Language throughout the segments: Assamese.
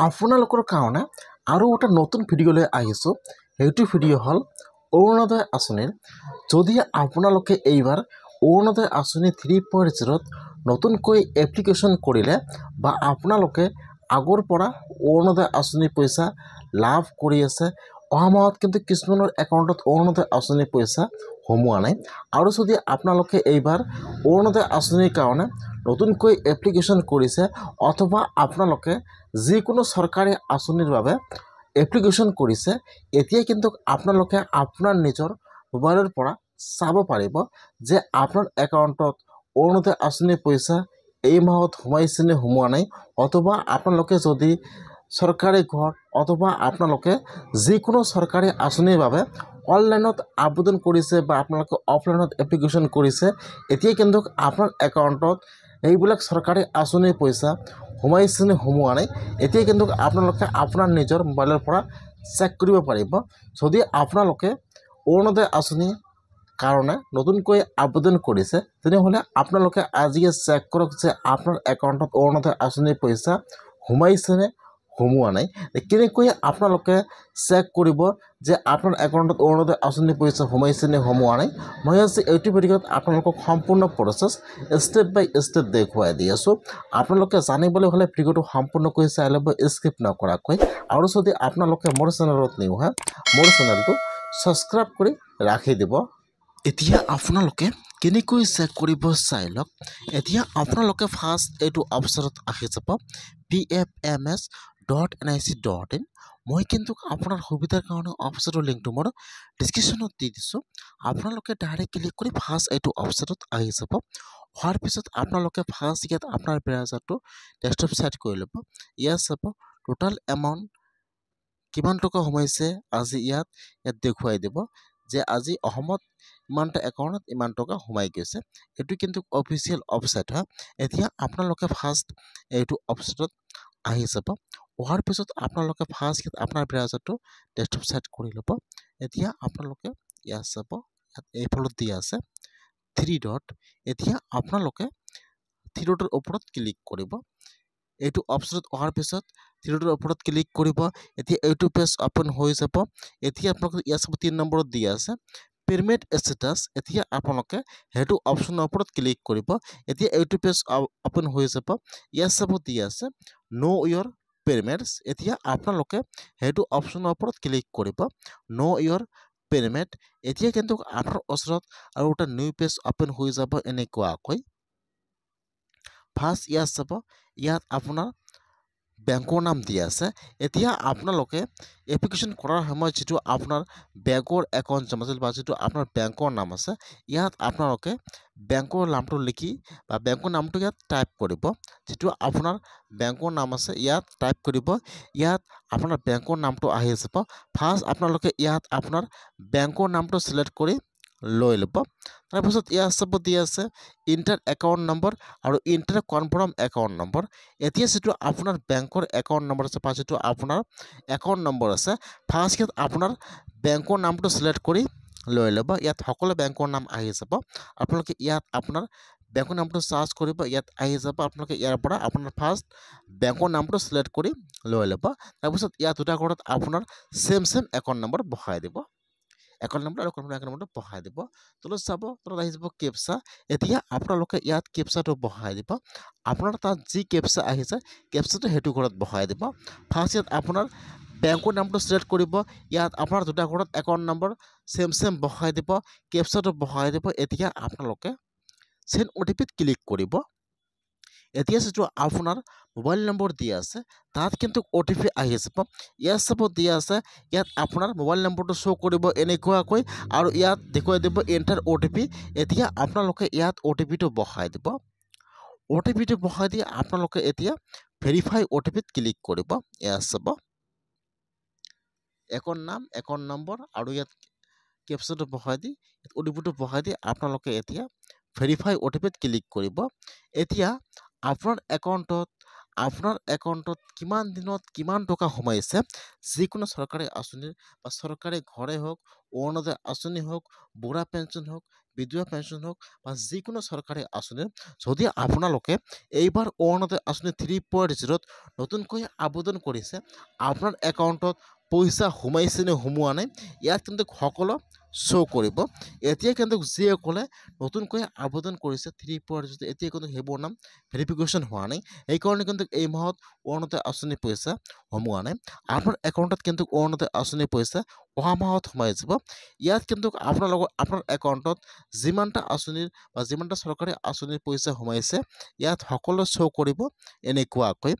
আপোনালোকৰ কাৰণে আৰু এটা নতুন ভিডিঅ'লৈ আহিছোঁ। সেইটো ভিডিঅ' হ'ল অৰুণোদয় আঁচনিৰ। যদি আপোনালোকে এইবাৰ অৰুণোদয় আঁচনি 3.0ত নতুনকৈ এপ্লিকেশ্যন কৰিলে বা আপোনালোকে আগৰ পৰা অৰুণোদয় আঁচনি পইচা লাভ কৰি আছে, অহা মাহত কিন্তু কিছুমানৰ একাউণ্টত অৰুণোদয় আঁচনি পইচা সোমোৱা নাই। আৰু যদি আপোনালোকে এইবাৰ অৰুণোদয় আঁচনিৰ কাৰণে নতুনকৈ এপ্লিকেশ্যন কৰিছে অথবা আপোনালোকে যিকোনো চৰকাৰী আঁচনিৰ বাবে এপ্লিকেশ্যন কৰিছে, এতিয়া কিন্তু আপোনালোকে আপোনাৰ নিজৰ মোবাইলৰ পৰা চাব পাৰিব যে আপোনাৰ একাউণ্টত অৰুণোদয় আঁচনিৰ পইচা এই মাহত সোমাইছে নে সোমোৱা নাই। অথবা আপোনালোকে যদি চৰকাৰী ঘৰ অথবা আপোনালোকে যিকোনো চৰকাৰী আঁচনিৰ বাবে অনলাইনত আবেদন কৰিছে বা আপোনালোকে অফলাইনত এপ্লিকেশ্যন কৰিছে, এতিয়া কিন্তু আপোনাৰ একাউণ্টত এইবিলাক চৰকাৰী আঁচনিৰ পইচা সোমাইছে নে সোমোৱা নাই, এতিয়া কিন্তু আপোনালোকে আপোনাৰ নিজৰ মোবাইলৰ পৰা চেক কৰিব পাৰিব। যদি আপোনালোকে অৰুণোদয় আঁচনিৰ কাৰণে নতুনকৈ আবেদন কৰিছে, তেনেহ'লে আপোনালোকে আজিয়ে চেক কৰক যে আপোনাৰ একাউণ্টত অৰুণোদয় আঁচনিৰ পইচা সোমাইছে নে সোমোৱা নাই। কেনেকৈ আপোনালোকে চেক কৰিব যে আপোনাৰ একাউণ্টত অৰুণোদয় আঁচনিৰ পইচা সোমাইছে নে সোমোৱা নাই, মই আজি এইটো ভিডিঅ'ত আপোনালোকক সম্পূৰ্ণ প্ৰচেছ ষ্টেপ বাই ষ্টেপ দেখুৱাই দি আছোঁ। আপোনালোকে জানিবলৈ হ'লে ভিডিঅ'টো সম্পূৰ্ণকৈ চাই ল'ব, স্কিপ নকৰাকৈ। আৰু যদি আপোনালোকে মোৰ চেনেলত নিউ হয়, মোৰ চেনেলটো ছাবস্ক্ৰাইব কৰি ৰাখি দিব। এতিয়া আপোনালোকে কেনেকৈ চেক কৰিব চাই লওক। এতিয়া আপোনালোকে ফাৰ্ষ্ট এইটো অপশ্যনত আহি যাব pfms.nic.in। মই কিন্তু আপোনাৰ সুবিধাৰ কাৰণে অপশ্যনৰ লিংকটো মোৰ ডিছক্ৰিপশ্যনত দি দিছোঁ। আপোনালোকে ডাইৰেক্ট ক্লিক কৰি ফাৰ্ষ্ট এইটো অপশ্যনত আহি যাব। হোৱাৰ পিছত আপোনালোকে ফাৰ্ষ্ট ইয়াত আপোনাৰ ব্ৰাউজাৰটো ডেস্কটপ ছেট কৰি ল'ব। ইয়াত চাব টোটেল এমাউণ্ট কিমান টকা সোমাইছে আজি ইয়াত দেখুৱাই দিব যে আজি অসমত ইমানটা একাউণ্টত ইমান টকা সোমাই গৈছে। এইটো কিন্তু অফিচিয়েল ৱেবছাইট হয়। এতিয়া আপোনালোকে ফাৰ্ষ্ট এইটো অপশ্যনত আহি যাব। অহাৰ পিছত আপোনালোকে ফাৰ্ষ্ট আপোনাৰ ব্ৰাউজাৰটো ডেস্কটপ ছেট কৰি ল'ব। এতিয়া আপোনালোকে ইয়াত চাব, ইয়াত এইফালত দিয়া আছে 3 ডট। এতিয়া আপোনালোকে 3 ডটৰ ওপৰত ক্লিক কৰিব। এইটো অপশ্যনত অহাৰ পিছত 3 ডটৰ ওপৰত ক্লিক কৰিব। এতিয়া এইটো পেজ অপেন হৈ যাব। এতিয়া আপোনালোকে ইয়াত চাব 3 নম্বৰত দিয়া আছে পেমেণ্ট ষ্টেটাছ। এতিয়া আপোনালোকে সেইটো অপশ্যনৰ ওপৰত ক্লিক কৰিব। এতিয়া এইটো পেজ অপেন হৈ যাব। ইয়াত চাব দিয়া আছে ন' ইয়ৰ পেমেণ্টছ। এতিয়া আপোনালোকে সেইটো অপশ্যনৰ ওপৰত ক্লিক কৰিব, ন' ইয়ৰ পেমেণ্ট। এতিয়া কিন্তু আপোনাৰ ওচৰত আৰু এটা নিউ পেজ অপেন হৈ যাব এনেকুৱাকৈ। ফাৰ্ষ্ট ইয়াত চাব, ইয়াত আপোনাৰ বেংকৰ নাম দিয়া আছে। এতিয়া আপোনালোকে এপ্লিকেশ্যন কৰাৰ সময়ত যিটো আপোনাৰ বেংকৰ একাউণ্ট জমা আছিল বা যিটো আপোনাৰ বেংকৰ নাম আছে, ইয়াত আপোনালোকে বেংকৰ নামটো লিখি বা বেংকৰ নামটো ইয়াত টাইপ কৰিব। যিটো আপোনাৰ বেংকৰ নাম আছে ইয়াত টাইপ কৰিব। ইয়াত আপোনাৰ বেংকৰ নামটো আহি যাব। ফাৰ্ষ্ট আপোনালোকে ইয়াত আপোনাৰ বেংকৰ নামটো ছিলেক্ট কৰি লৈ ল'ব। তাৰপিছত ইয়াত চাব দিয়া আছে ইণ্টাৰ একাউণ্ট নম্বৰ আৰু ইণ্টাৰ কনফাৰ্ম একাউণ্ট নম্বৰ। এতিয়া যিটো আপোনাৰ বেংকৰ একাউণ্ট নম্বৰ আছে বা যিটো আপোনাৰ একাউণ্ট নম্বৰ আছে, ফাৰ্ষ্ট ইয়াত আপোনাৰ বেংকৰ নামটো ছিলেক্ট কৰি লৈ ল'ব। ইয়াত সকলো বেংকৰ নাম আহি যাব। আপোনালোকে ইয়াত আপোনাৰ বেংকৰ নামটো চাৰ্চ কৰিব, ইয়াত আহি যাব। আপোনালোকে ইয়াৰ পৰা আপোনাৰ ফাৰ্ষ্ট বেংকৰ নামটো ছিলেক্ট কৰি লৈ ল'ব। তাৰপিছত ইয়াত দুটা ঘৰত আপোনাৰ ছেম একাউণ্ট নম্বৰ বহাই দিব। একাউণ্ট নম্বৰ আৰু কনফাৰ্ম একাউণ্ট নম্বৰটো বহাই দিব। তলত চাব, তলত আহি যাব কেপচা। এতিয়া আপোনালোকে ইয়াত কেপচাটো বহাই দিব। আপোনাৰ তাত যি কেপচা আহিছে কেপচাটো সেইটো ঘৰত বহাই দিব। ফাৰ্ষ্ট ইয়াত আপোনাৰ বেংকৰ নামটো ছিলেক্ট কৰিব। ইয়াত আপোনাৰ দুটা ঘৰত একাউণ্ট নম্বৰ ছেম বহাই দিব, কেপচাটো বহাই দিব। এতিয়া আপোনালোকে চেণ্ড OTPত ক্লিক কৰিব। এতিয়া যিটো আপোনাৰ মোবাইল নম্বৰ দিয়া আছে তাত কিন্তু OTP আহি যাব। ইয়াত চাব দিয়া আছে, ইয়াত আপোনাৰ মোবাইল নম্বৰটো শ্ব' কৰিব এনেকুৱাকৈ আৰু ইয়াত দেখুৱাই দিব এণ্টাৰ OTP। এতিয়া আপোনালোকে ইয়াত OTPটো বহাই দিব। OTPটো বহাই দি আপোনালোকে এতিয়া ভেৰিফাই OTPত ক্লিক কৰিব। ইয়াত চাব একাউণ্ট নাম, একাউণ্ট নম্বৰ আৰু ইয়াত কেপচাটো বহাই দি OTPটো বহাই দি আপোনালোকে এতিয়া ভেৰিফাই OTPত ক্লিক কৰিব। এতিয়া আপোনাৰ একাউণ্টত আপোনাৰ একাউণ্টত কিমান দিনত কিমান টকা সোমাইছে, যিকোনো চৰকাৰী আঁচনিৰ বা চৰকাৰী ঘৰে হওক, অৰুণোদয় আঁচনি হওক, বুঢ়া পেঞ্চন হওক, বিধৱা পেঞ্চন হওক বা যিকোনো চৰকাৰী আঁচনিৰ যদি আপোনালোকে এইবাৰ অৰুণোদয় আঁচনি 3.0ত নতুনকৈ আবেদন কৰিছে, আপোনাৰ একাউণ্টত পইচা সোমাইছে নে সোমোৱা নাই, ইয়াত কিন্তু সকলো শ্ব' কৰিব। এতিয়া কিন্তু যিসকলে নতুনকৈ আবেদন কৰিছে 3.0, এতিয়া কিন্তু সেইবোৰ নাম ভেৰিফিকেশ্যন হোৱা নাই, সেইকাৰণে কিন্তু এই মাহত অৰুণোদয় আঁচনিৰ পইচা সোমোৱা নাই। আপোনাৰ একাউণ্টত কিন্তু অৰুণোদয় আঁচনিৰ পইচা অহা মাহত সোমাই যাব। ইয়াত কিন্তু আপোনাৰ একাউণ্টত যিমানটা আঁচনিৰ বা যিমানটা চৰকাৰী আঁচনিৰ পইচা সোমাইছে, ইয়াত সকলো শ্ব' কৰিব এনেকুৱাকৈ।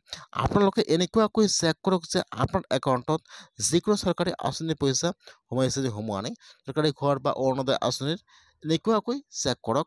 আপোনালোকে এনেকুৱাকৈ চেক কৰক যে আপোনাৰ একাউণ্টত যিকোনো চৰকাৰী আঁচনিৰ পইচা সোমাইছে নে সোমোৱা নাই, চৰকাৰী ঘৰ বা অৰুণোদয় আঁচনিৰ এনেকুৱাকৈ চেক কৰক।